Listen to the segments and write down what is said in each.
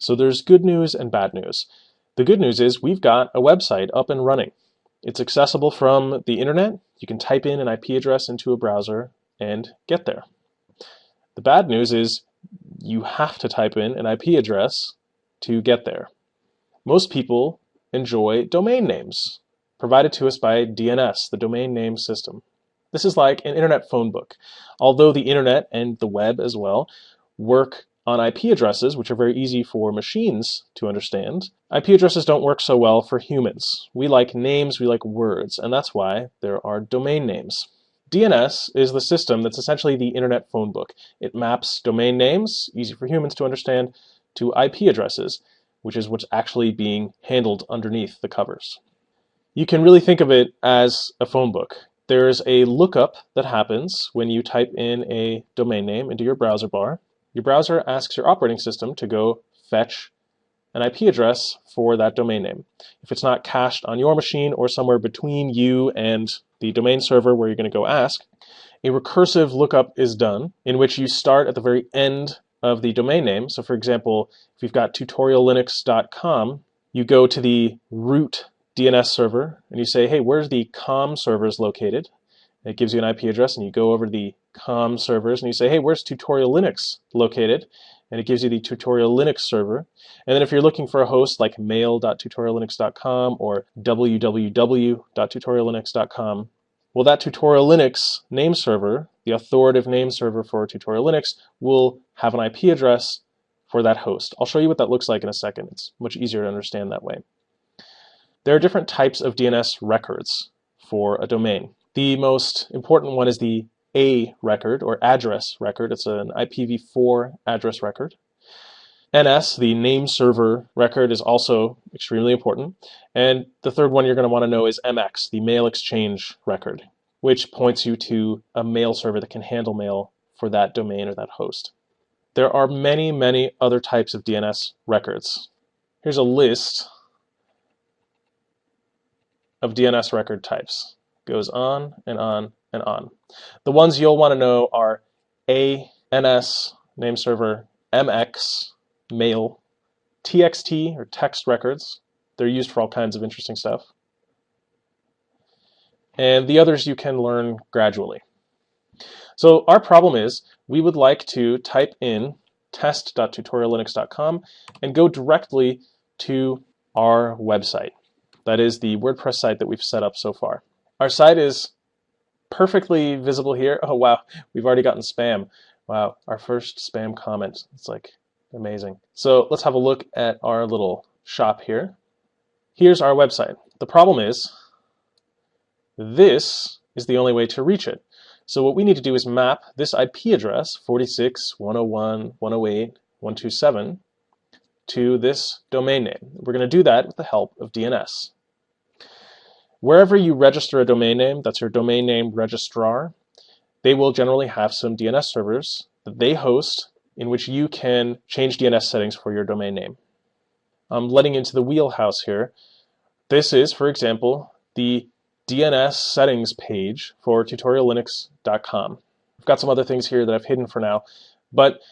So there's good news and bad news. The good news is we've got a website up and running. It's accessible from the internet. You can type in an IP address into a browser and get there. The bad news is you have to type in an IP address to get there. Most people enjoy domain names provided to us by DNS, the domain name system. This is like an internet phone book. Although the internet and the web as well work on IP addresses, which are very easy for machines to understand, IP addresses don't work so well for humans. We like names, we like words, and that's why there are domain names. DNS is the system that's essentially the internet phone book. It maps domain names, easy for humans to understand, to IP addresses, which is what's actually being handled underneath the covers. You can really think of it as a phone book. There's a lookup that happens when you type in a domain name into your browser bar. Your browser asks your operating system to go fetch an IP address for that domain name. If it's not cached on your machine or somewhere between you and the domain server where you're going to go ask, a recursive lookup is done in which you start at the very end of the domain name. So for example, if you've got tutoriallinux.com, you go to the root DNS server and you say, hey, where's the com servers located? And it gives you an IP address, and you go over to the com servers and you say, hey, where's Tutorial Linux located? And it gives you the Tutorial Linux server. And then if you're looking for a host like mail.tutoriallinux.com or www.tutoriallinux.com, well, that Tutorial Linux name server, the authoritative name server for Tutorial Linux, will have an IP address for that host. I'll show you what that looks like in a second. It's much easier to understand that way. There are different types of DNS records for a domain. The most important one is the A record, or address record. It's an IPv4 address record. NS, the name server record, is also extremely important. And the third one you're going to want to know is MX, the mail exchange record, which points you to a mail server that can handle mail for that domain or that host. There are many, many other types of DNS records. Here's a list of DNS record types. Goes on and on and on. The ones you'll want to know are ANS, name server, MX, mail, TXT, or text records. They're used for all kinds of interesting stuff. And the others you can learn gradually. So our problem is we would like to type in test.tutoriallinux.com and go directly to our website. That is the WordPress site that we've set up so far. Our site is perfectly visible here. Oh wow, we've already gotten spam. Wow, our first spam comment. It's like amazing. So let's have a look at our little shop here. Here's our website. The problem is this is the only way to reach it. So what we need to do is map this IP address, 46.101.108.127, to this domain name. We're going to do that with the help of DNS. Wherever you register a domain name, that's your domain name registrar, they will generally have some DNS servers that they host in which you can change DNS settings for your domain name. I'm letting into the wheelhouse here. This is, for example, the DNS settings page for tutoriallinux.com. I've got some other things here that I've hidden for now, but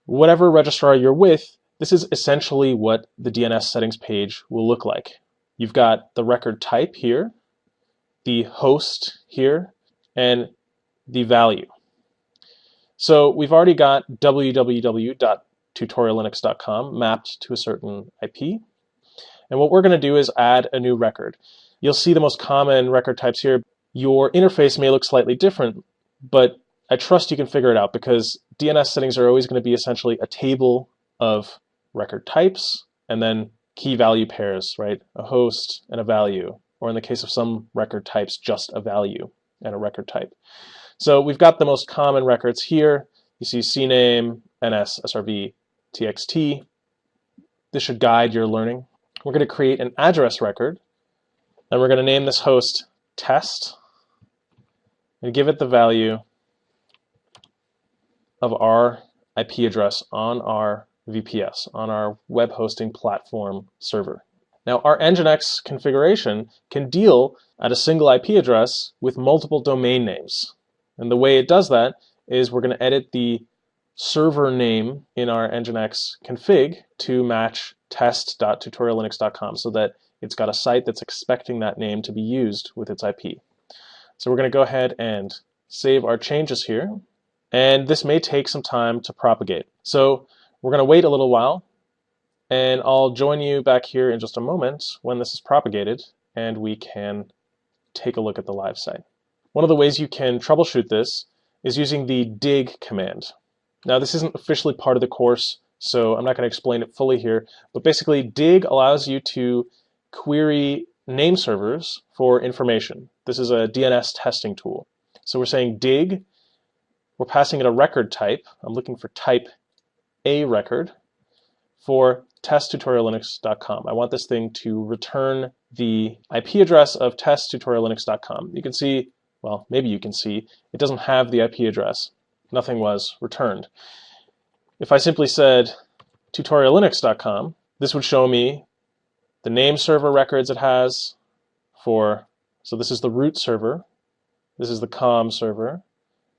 whatever registrar you're with, this is essentially what the DNS settings page will look like. You've got the record type here, the host here, and the value. So we've already got www.tutoriallinux.com mapped to a certain IP. And what we're going to do is add a new record. You'll see the most common record types here. Your interface may look slightly different, but I trust you can figure it out because DNS settings are always going to be essentially a table of record types and then key value pairs, right? A host and a value, or in the case of some record types, just a value and a record type. So we've got the most common records here. You see CNAME, NS, SRV, TXT. This should guide your learning. We're going to create an address record, and we're going to name this host test and give it the value of our IP address on our VPS, on our web hosting platform server. Now, our Nginx configuration can deal at a single IP address with multiple domain names. And the way it does that is we're going to edit the server name in our Nginx config to match test.tutoriallinux.com so that it's got a site that's expecting that name to be used with its IP. So we're going to go ahead and save our changes here, and this may take some time to propagate. So we're going to wait a little while, and I'll join you back here in just a moment when this is propagated and we can take a look at the live site. One of the ways you can troubleshoot this is using the dig command. Now, this isn't officially part of the course, so I'm not going to explain it fully here, but basically dig allows you to query name servers for information. This is a DNS testing tool. So we're saying dig, we're passing it a record type. I'm looking for type A record for test.tutoriallinux.com. I want this thing to return the IP address of test.tutoriallinux.com. You can see, well, maybe you can see, it doesn't have the IP address. Nothing was returned. If I simply said tutoriallinux.com, this would show me the name server records it has for, so this is the root server, this is the com server,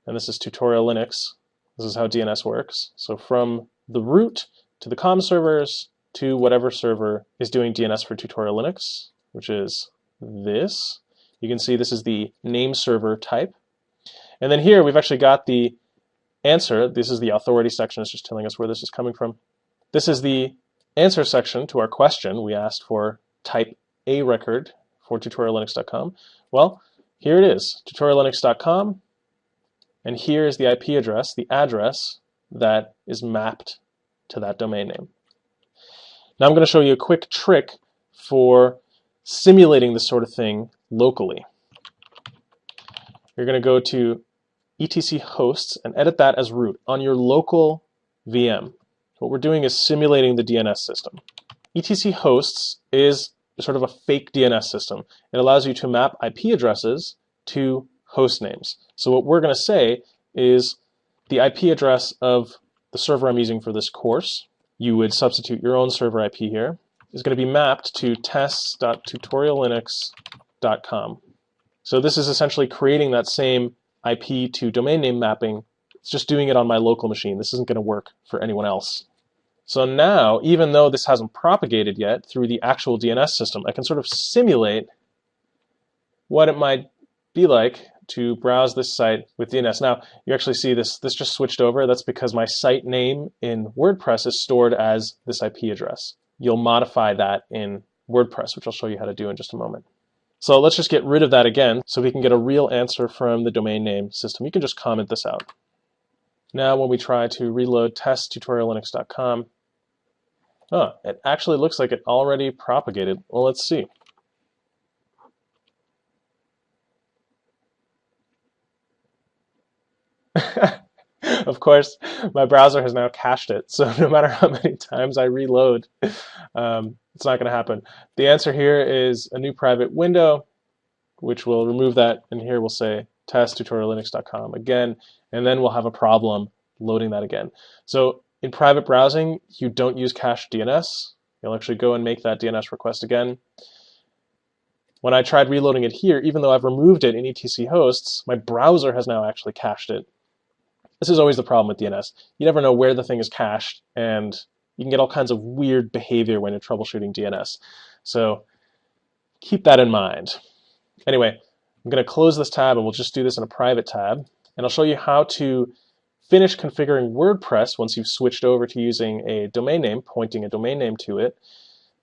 and this is tutorial Linux. This is how DNS works. So from the root to the com servers to whatever server is doing DNS for tutorial Linux, which is this. You can see this is the name server type. And then here we've actually got the answer. This is the authority section. It's just telling us where this is coming from. This is the answer section to our question. We asked for type A record for tutoriallinux.com. Well, here it is, tutoriallinux.com, and here is the IP address, the address that is mapped to that domain name. Now I'm going to show you a quick trick for simulating this sort of thing locally. You're going to go to etc hosts and edit that as root on your local VM. What we're doing is simulating the DNS system. etc hosts is sort of a fake DNS system. It allows you to map IP addresses to host names. So what we're going to say is the IP address of the server I'm using for this course, you would substitute your own server IP here, is going to be mapped to test.tutoriallinux.com. So this is essentially creating that same IP to domain name mapping. It's just doing it on my local machine. This isn't going to work for anyone else. So now, even though this hasn't propagated yet through the actual DNS system, I can sort of simulate what it might be like to browse this site with DNS. Now, you actually see this just switched over. That's because my site name in WordPress is stored as this IP address. You'll modify that in WordPress, which I'll show you how to do in just a moment. So let's just get rid of that again so we can get a real answer from the domain name system. You can just comment this out. Now when we try to reload test.tutoriallinux.com, it actually looks like it already propagated. Well, let's see. Of course, my browser has now cached it, so no matter how many times I reload, it's not going to happen. The answer here is a new private window, which will remove that, and here we'll say test.tutoriallinux.com again, and then we'll have a problem loading that again. So in private browsing, you don't use cached DNS. You'll actually go and make that DNS request again. When I tried reloading it here, even though I've removed it in etc hosts, my browser has now actually cached it. This is always the problem with DNS. You never know where the thing is cached, and you can get all kinds of weird behavior when you're troubleshooting DNS. So keep that in mind. Anyway, I'm going to close this tab, and we'll just do this in a private tab. And I'll show you how to finish configuring WordPress once you've switched over to using a domain name, pointing a domain name to it,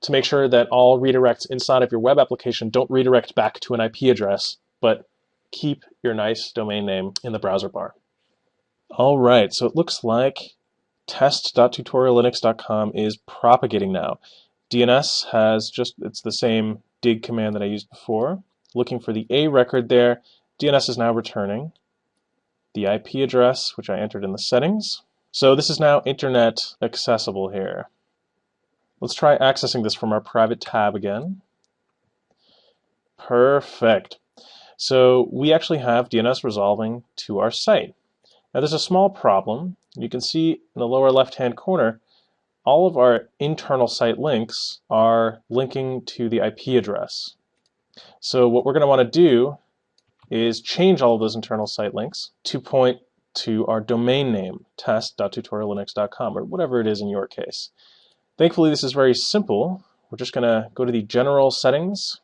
to make sure that all redirects inside of your web application don't redirect back to an IP address, but keep your nice domain name in the browser bar. All right, so it looks like test.tutoriallinux.com is propagating now. DNS has it's the same dig command that I used before. Looking for the A record there. DNS is now returning the IP address, which I entered in the settings. So this is now internet accessible here. Let's try accessing this from our private tab again. Perfect. So we actually have DNS resolving to our site. Now there's a small problem. You can see in the lower left-hand corner, all of our internal site links are linking to the IP address. So what we're going to want to do is change all of those internal site links to point to our domain name, test.tutoriallinux.com, or whatever it is in your case. Thankfully, this is very simple. We're just going to go to the general settings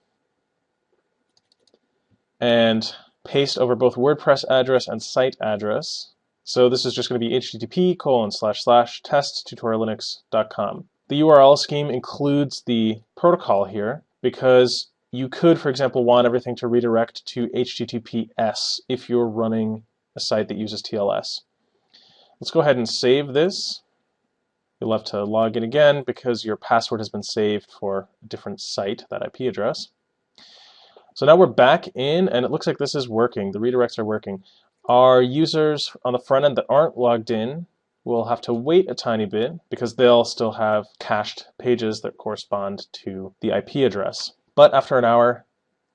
and paste over both WordPress address and site address. So this is just going to be http://test.tutoriallinux.com. The URL scheme includes the protocol here because you could, for example, want everything to redirect to HTTPS if you're running a site that uses TLS. Let's go ahead and save this. You'll have to log in again because your password has been saved for a different site, that IP address. So now we're back in, and it looks like this is working. The redirects are working. Our users on the front end that aren't logged in will have to wait a tiny bit because they'll still have cached pages that correspond to the IP address. But after an hour,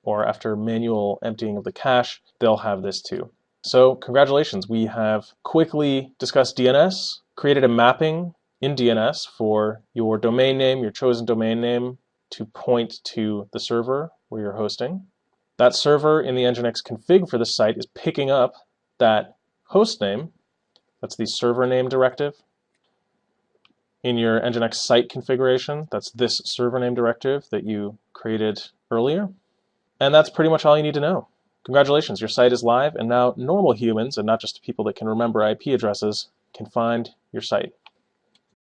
or after manual emptying of the cache, they'll have this too. So congratulations, we have quickly discussed DNS, created a mapping in DNS for your domain name, your chosen domain name, to point to the server where you're hosting. That server in the Nginx config for the site is picking up that host name. That's the server name directive. In your Nginx site configuration, that's this server name directive that you created earlier. And that's pretty much all you need to know. Congratulations, your site is live, and now normal humans, and not just people that can remember IP addresses, can find your site.